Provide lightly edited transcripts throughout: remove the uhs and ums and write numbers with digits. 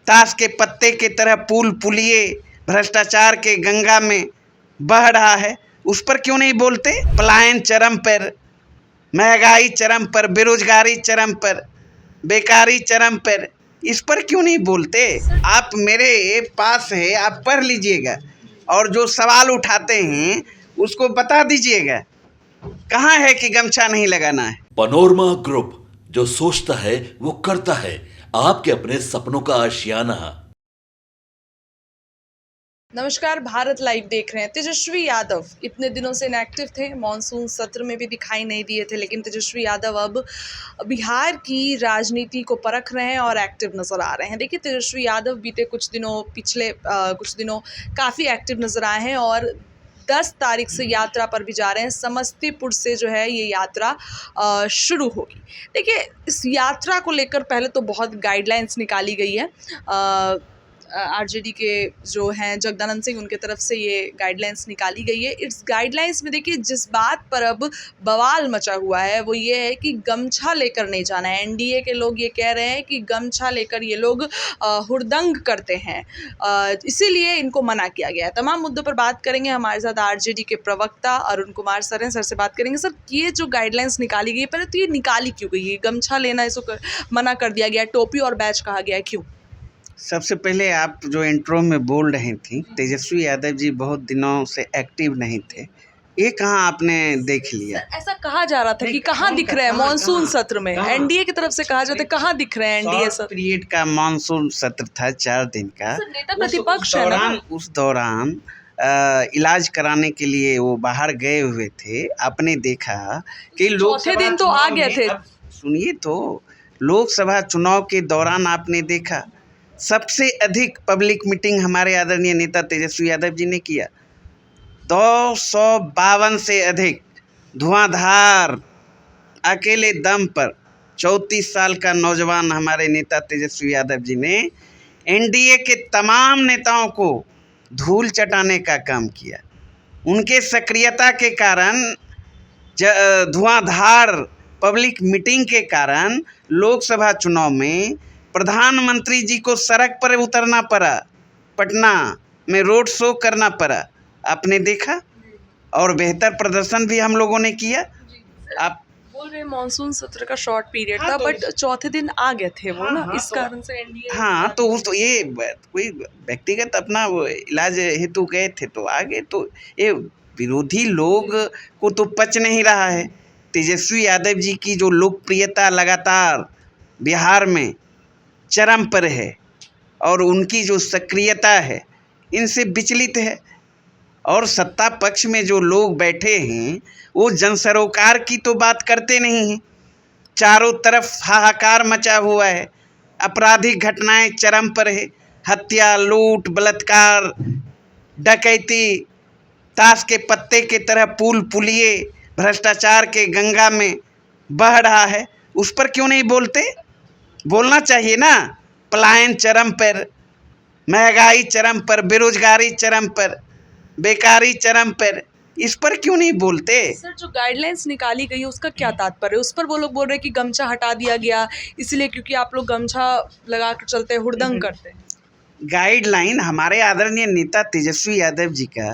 ताश के पत्ते की तरह पुल पुलिये भ्रष्टाचार के गंगा में बह रहा है, उस पर क्यों नहीं बोलते? पलायन चरम पर, महंगाई चरम पर, बेरोजगारी चरम पर, बेकारी चरम पर, इस पर क्यों नहीं बोलते? आप मेरे पास है, आप पढ़ लीजिएगा और जो सवाल उठाते हैं उसको बता दीजिएगा। कहाँ है कि गमछा नहीं लगाना है? पनोरमा ग्रुप, जो सोचता है वो करता है, आपके अपने सपनों का आशियाना। नमस्कार, भारत लाइव देख रहे हैं। तेजस्वी यादव इतने दिनों से इनएक्टिव थे, मॉनसून सत्र में भी दिखाई नहीं दिए थे, लेकिन तेजस्वी यादव अब बिहार की राजनीति को परख रहे हैं और एक्टिव नज़र आ रहे हैं। देखिए, तेजस्वी यादव बीते पिछले कुछ दिनों काफ़ी एक्टिव नज़र आए हैं और 10 तारीख से यात्रा पर भी जा रहे हैं। समस्तीपुर से जो है ये यात्रा शुरू होगी। देखिए, इस यात्रा को लेकर पहले तो बहुत गाइडलाइंस निकाली गई है। आरजेडी के जो हैं जगदानंद सिंह, उनके तरफ से ये गाइडलाइंस निकाली गई है। इस गाइडलाइंस में देखिए, जिस बात पर अब बवाल मचा हुआ है वो ये है कि गमछा लेकर नहीं जाना है। एनडीए के लोग ये कह रहे हैं कि गमछा लेकर ये लोग हुड़दंग करते हैं, इसीलिए इनको मना किया गया है। तमाम मुद्दों पर बात करेंगे। हमारे साथ आरजेडी के प्रवक्ता अरुण कुमार सर हैं, सर से बात करेंगे। सर, ये जो गाइडलाइंस निकाली गई है, पहले तो ये निकाली क्यों गई है? गमछा लेना इसको मना कर दिया गया, टोपी और बैच कहा गया है, क्यों? सबसे पहले, आप जो इंट्रो में बोल रही थी, तेजस्वी यादव जी बहुत दिनों से एक्टिव नहीं थे, ये कहाँ आपने देख लिया? ऐसा कहा जा रहा था कि कहाँ दिख रहे हैं मॉनसून सत्र में? एनडीए की तरफ से कहा जाता है कहाँ दिख रहे हैं एनडीए सत्र? पीरियड का मॉनसून सत्र था 4 दिन का। नेता प्रतिपक्ष है ना? उस दौरान इलाज कराने के लिए वो बाहर गए हुए थे। आपने देखा कि चौथे दिन तो आ गए थे। सुनिए तो, लोकसभा चुनाव के दौरान आपने देखा सबसे अधिक पब्लिक मीटिंग हमारे आदरणीय नेता तेजस्वी यादव जी ने किया। 252 से अधिक धुआंधार अकेले दम पर 34 साल का नौजवान हमारे नेता तेजस्वी यादव जी ने एनडीए के तमाम नेताओं को धूल चटाने का काम किया। उनके सक्रियता के कारण, धुआंधार पब्लिक मीटिंग के कारण लोकसभा चुनाव में प्रधानमंत्री जी को सड़क पर उतरना पड़ा, पटना में रोड शो करना पड़ा। आपने देखा, और बेहतर प्रदर्शन भी हम लोगों ने किया। आप बोल रहे मॉनसून सत्र का शॉर्ट पीरियड था, बट चौथे दिन आ गए थे वो ना, इस कारण से एनडीए। हाँ, तो उस ये कोई व्यक्तिगत अपना इलाज हेतु गए थे तो आ गए। तो ये विरोधी लोग को तो पच नहीं रहा है। तेजस्वी यादव जी की जो लोकप्रियता लगातार बिहार में चरम पर है और उनकी जो सक्रियता है इनसे विचलित है। और सत्ता पक्ष में जो लोग बैठे हैं वो जन सरोकार की तो बात करते नहीं हैं। चारों तरफ हाहाकार मचा हुआ है, आपराधिक घटनाएं चरम पर है। हत्या, लूट, बलात्कार, डकैती ताश के पत्ते की तरह पुल पुलिये भ्रष्टाचार के गंगा में बह रहा है, उस पर क्यों नहीं बोलते? बोलना चाहिए ना। पलायन चरम पर, महंगाई चरम पर, बेरोजगारी चरम पर, बेकारी चरम पर, इस पर क्यों नहीं बोलते? सर, जो गाइडलाइंस निकाली गई है उसका क्या तात्पर्य है? उस पर वो लोग बोल रहे हैं कि गमछा हटा दिया गया इसलिए क्योंकि आप लोग गमछा लगा कर चलते हैं, हुड़दंग करते हैं। गाइडलाइन हमारे आदरणीय नेता तेजस्वी यादव जी का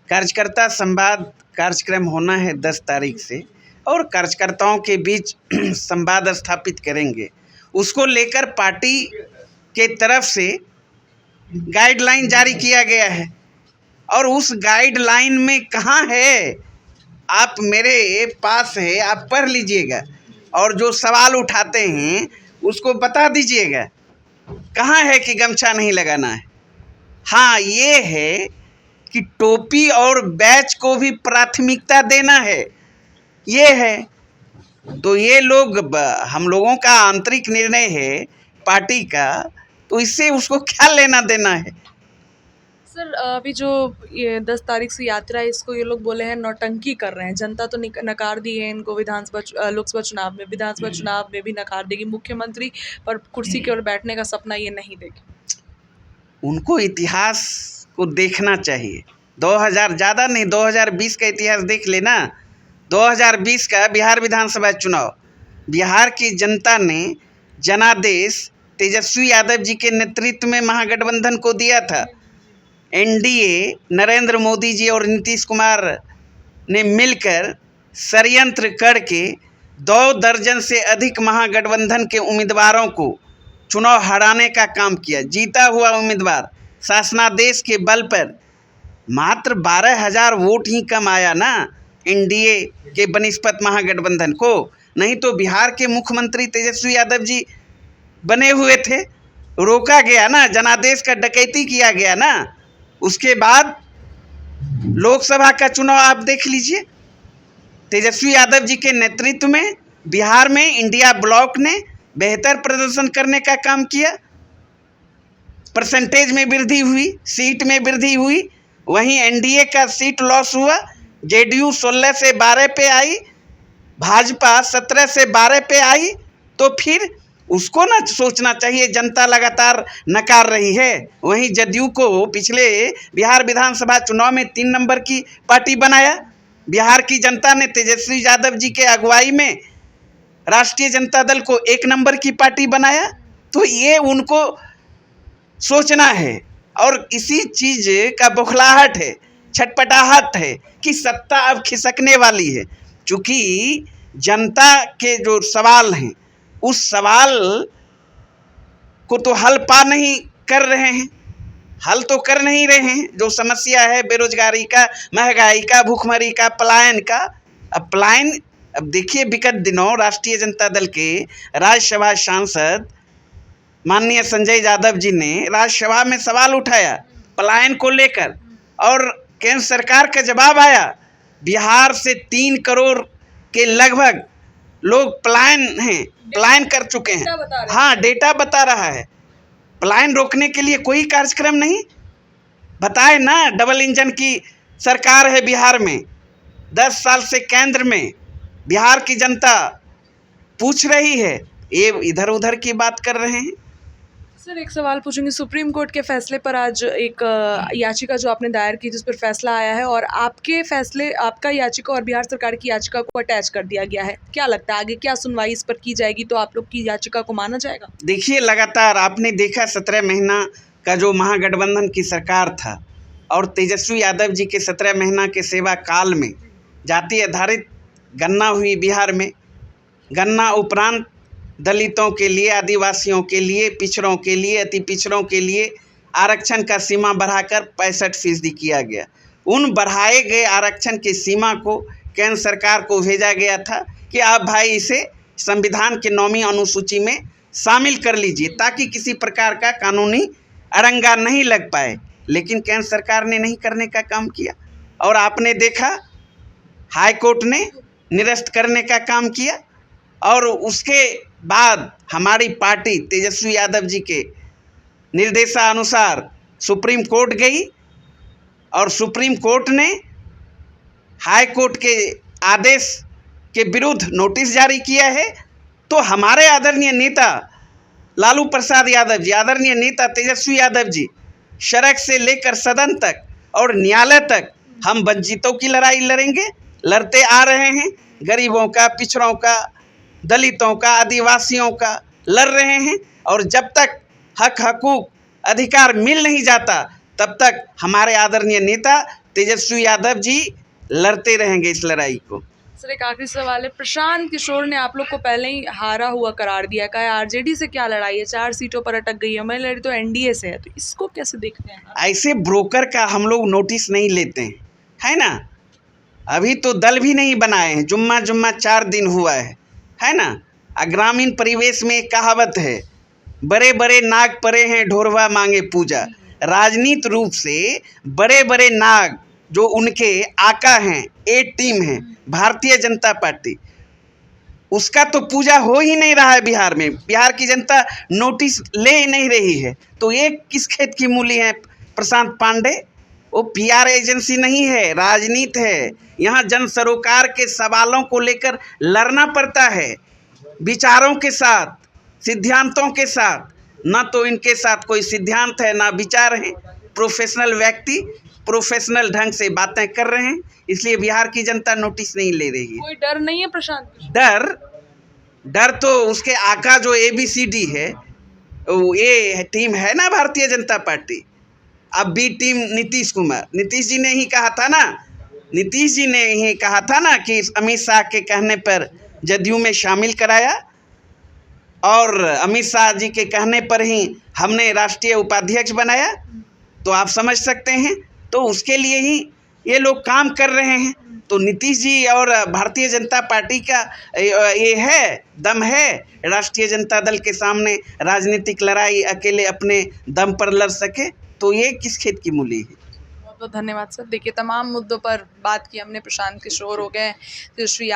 कार्यकर्ता संवाद कार्यक्रम होना है 10 तारीख से, और कार्यकर्ताओं के बीच संवाद स्थापित करेंगे। उसको लेकर पार्टी के तरफ से गाइडलाइन जारी किया गया है, और उस गाइडलाइन में कहाँ है? आप मेरे पास है, आप पढ़ लीजिएगा और जो सवाल उठाते हैं उसको बता दीजिएगा। कहाँ है कि गमछा नहीं लगाना है? हाँ, ये है कि टोपी और बैच को भी प्राथमिकता देना है, ये है। तो ये लोग, हम लोगों का आंतरिक निर्णय है पार्टी का, तो इससे उसको क्या लेना देना है? सर, अभी जो ये 10 तारीख से यात्रा है, इसको ये लोग बोले हैं नौटंकी कर रहे हैं। जनता तो नकार दी है इनको लोकसभा चुनाव में, विधानसभा चुनाव में भी नकार देगी। मुख्यमंत्री पर कुर्सी की ओर बैठने का सपना ये नहीं देखे। उनको इतिहास को देखना चाहिए। 2000 ज़्यादा नहीं, 2020 का इतिहास देख लेना। 2020 का बिहार विधानसभा चुनाव, बिहार की जनता ने जनादेश तेजस्वी यादव जी के नेतृत्व में महागठबंधन को दिया था। एनडीए नरेंद्र मोदी जी और नीतीश कुमार ने मिलकर षड्यंत्र करके 2 दर्जन से अधिक महागठबंधन के उम्मीदवारों को चुनाव हराने का काम किया। जीता हुआ उम्मीदवार शासनादेश के बल पर मात्र 12,000 वोट ही कम आया ना एनडीए के बनिस्पत महागठबंधन को। नहीं तो बिहार के मुख्यमंत्री तेजस्वी यादव जी बने हुए थे, रोका गया ना, जनादेश का डकैती किया गया ना। उसके बाद लोकसभा का चुनाव आप देख लीजिए, तेजस्वी यादव जी के नेतृत्व में बिहार में इंडिया ब्लॉक ने बेहतर प्रदर्शन करने का काम किया। परसेंटेज में वृद्धि हुई, सीट में वृद्धि हुई। वहीं एनडीए का सीट लॉस हुआ। जेडीयू 16 से 12 पे आई, भाजपा 17 से 12 पे आई। तो फिर उसको ना सोचना चाहिए, जनता लगातार नकार रही है। वहीं जदयू को पिछले बिहार विधानसभा चुनाव में 3 नंबर की पार्टी बनाया। बिहार की जनता ने तेजस्वी यादव जी के अगुवाई में राष्ट्रीय जनता दल को 1 नंबर की पार्टी बनाया। तो ये उनको सोचना है, और इसी चीज़ का बौखलाहट है, छटपटाहट है कि सत्ता अब खिसकने वाली है। चूँकि जनता के जो सवाल हैं उस सवाल को तो हल पा नहीं कर रहे हैं, हल तो कर नहीं रहे हैं। जो समस्या है बेरोजगारी का, महंगाई का, भूखमरी का, पलायन का, अब देखिए विगत दिनों राष्ट्रीय जनता दल के राज्यसभा सांसद माननीय संजय यादव जी ने राज्यसभा में सवाल उठाया पलायन को लेकर, और केंद्र सरकार का जवाब आया बिहार से 3 करोड़ के लगभग लोग पलायन कर चुके हैं। हाँ, डेटा बता रहा है। पलायन रोकने के लिए कोई कार्यक्रम नहीं बताए ना। डबल इंजन की सरकार है बिहार में, 10 साल से केंद्र में बिहार की जनता पूछ रही है, ये इधर उधर की बात कर रहे हैं। सर एक सवाल पूछूंगी, सुप्रीम कोर्ट के फैसले पर आज एक याचिका जो आपने दायर की थी उस पर फैसला आया है, और आपके फैसले, आपका याचिका और बिहार सरकार की याचिका को अटैच कर दिया गया है। क्या लगता है आगे क्या सुनवाई इस पर की जाएगी? तो आप लोग की याचिका को माना जाएगा? देखिए, लगातार आपने देखा 17 महीना का जो महागठबंधन की सरकार था और तेजस्वी यादव जी के 17 महीना के सेवा काल में जाति आधारित गणना हुई बिहार में। गणना उपरांत दलितों के लिए, आदिवासियों के लिए, पिछड़ों के लिए, अति पिछड़ों के लिए आरक्षण का सीमा बढ़ाकर 65% किया गया। उन बढ़ाए गए आरक्षण की सीमा को केंद्र सरकार को भेजा गया था कि आप भाई इसे संविधान के 9वीं अनुसूची में शामिल कर लीजिए ताकि किसी प्रकार का कानूनी अड़ंगा नहीं लग पाए। लेकिन केंद्र सरकार ने नहीं करने का काम किया, और आपने देखा हाई कोर्ट ने निरस्त करने का काम किया। और उसके बाद हमारी पार्टी तेजस्वी यादव जी के निर्देशानुसार सुप्रीम कोर्ट गई, और सुप्रीम कोर्ट ने हाई कोर्ट के आदेश के विरुद्ध नोटिस जारी किया है। तो हमारे आदरणीय नेता लालू प्रसाद यादव जी, आदरणीय नेता तेजस्वी यादव जी सड़क से लेकर सदन तक और न्यायालय तक हम वंचितों की लड़ाई लड़ेंगे, लड़ते आ रहे हैं। गरीबों का, पिछड़ों का, दलितों का, आदिवासियों का लड़ रहे हैं। और जब तक हक हकूक अधिकार मिल नहीं जाता तब तक हमारे आदरणीय नेता तेजस्वी यादव जी लड़ते रहेंगे इस लड़ाई को। सर एक आखिरी सवाल है, प्रशांत किशोर ने आप लोग को पहले ही हारा हुआ करार दिया, कहा आरजेडी से क्या लड़ाई है, 4 सीटों पर अटक गई है, मैं लड़ी तो एनडीए से है। तो इसको कैसे देखते हैं? ऐसे ब्रोकर का हम लोग नोटिस नहीं लेते हैं, है ना। अभी तो दल भी नहीं बनाए हैं, जुम्मा 4 दिन हुआ है ना। ग्रामीण परिवेश में एक कहावत है, बड़े बड़े नाग परे हैं ढोरवा मांगे पूजा। राजनीतिक रूप से बड़े बड़े नाग जो उनके आका हैं, ए टीम है भारतीय जनता पार्टी, उसका तो पूजा हो ही नहीं रहा है बिहार में। बिहार की जनता नोटिस ले ही नहीं रही है। तो ये किस खेत की मूली है प्रशांत पांडे? वो पीआर एजेंसी नहीं है, राजनीति है। यहाँ जन सरोकार के सवालों को लेकर लड़ना पड़ता है, विचारों के साथ, सिद्धांतों के साथ। ना तो इनके साथ कोई सिद्धांत है ना विचार है। प्रोफेशनल व्यक्ति प्रोफेशनल ढंग से बातें कर रहे हैं, इसलिए बिहार की जनता नोटिस नहीं ले रही है। कोई डर नहीं है प्रशांत? डर तो उसके आका जो ABCD है ये टीम है ना भारतीय जनता पार्टी, अब बी टीम नीतीश कुमार। नीतीश जी ने ही कहा था ना, नीतीश जी ने ही कहा था ना कि अमित शाह के कहने पर जदयू में शामिल कराया, और अमित शाह जी के कहने पर ही हमने राष्ट्रीय उपाध्यक्ष बनाया। तो आप समझ सकते हैं, तो उसके लिए ही ये लोग काम कर रहे हैं। तो नीतीश जी और भारतीय जनता पार्टी का ये है, दम है, राष्ट्रीय जनता दल के सामने राजनीतिक लड़ाई अकेले अपने दम पर लड़ सके, तो ये किस खेत की मूली है। बहुत बहुत धन्यवाद सर। देखिए, तमाम मुद्दों पर बात की हमने। प्रशांत किशोर हो गए, तेजस्वी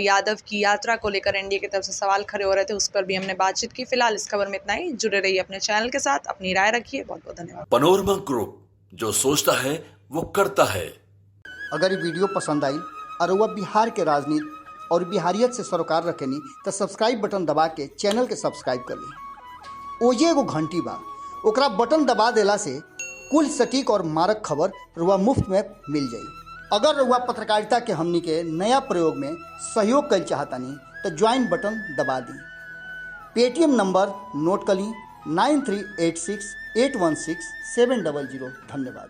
यादव की यात्रा को लेकर एनडीए की तरफ से सवाल खड़े हो रहे थे, उस पर भी हमने बातचीत की। फिलहाल इस खबर में इतना ही। जुड़े रहिए अपने चैनल के साथ, अपनी राय रखिए। बहुत बहुत धन्यवाद। पनोरमा ग्रुप, जो सोचता है वो करता है। अगर ये वीडियो पसंद आई और वह बिहार के राजनीति और बिहारियत से सरोकार रखेनी तो सब्सक्राइब बटन दबा के चैनल के सब्सक्राइब कर ली। ओजे एगो घंटी बा, ओकरा बटन दबा देला से कुल सटीक और मारक खबर रुआ मुफ्त में मिल जाई। अगर रुआ पत्रकारिता के हमनी के नया प्रयोग में सहयोग कर चाहतानी तो ज्वाइन बटन दबा दी। पेटीएम नंबर नोट कर ली 9386816700। धन्यवाद।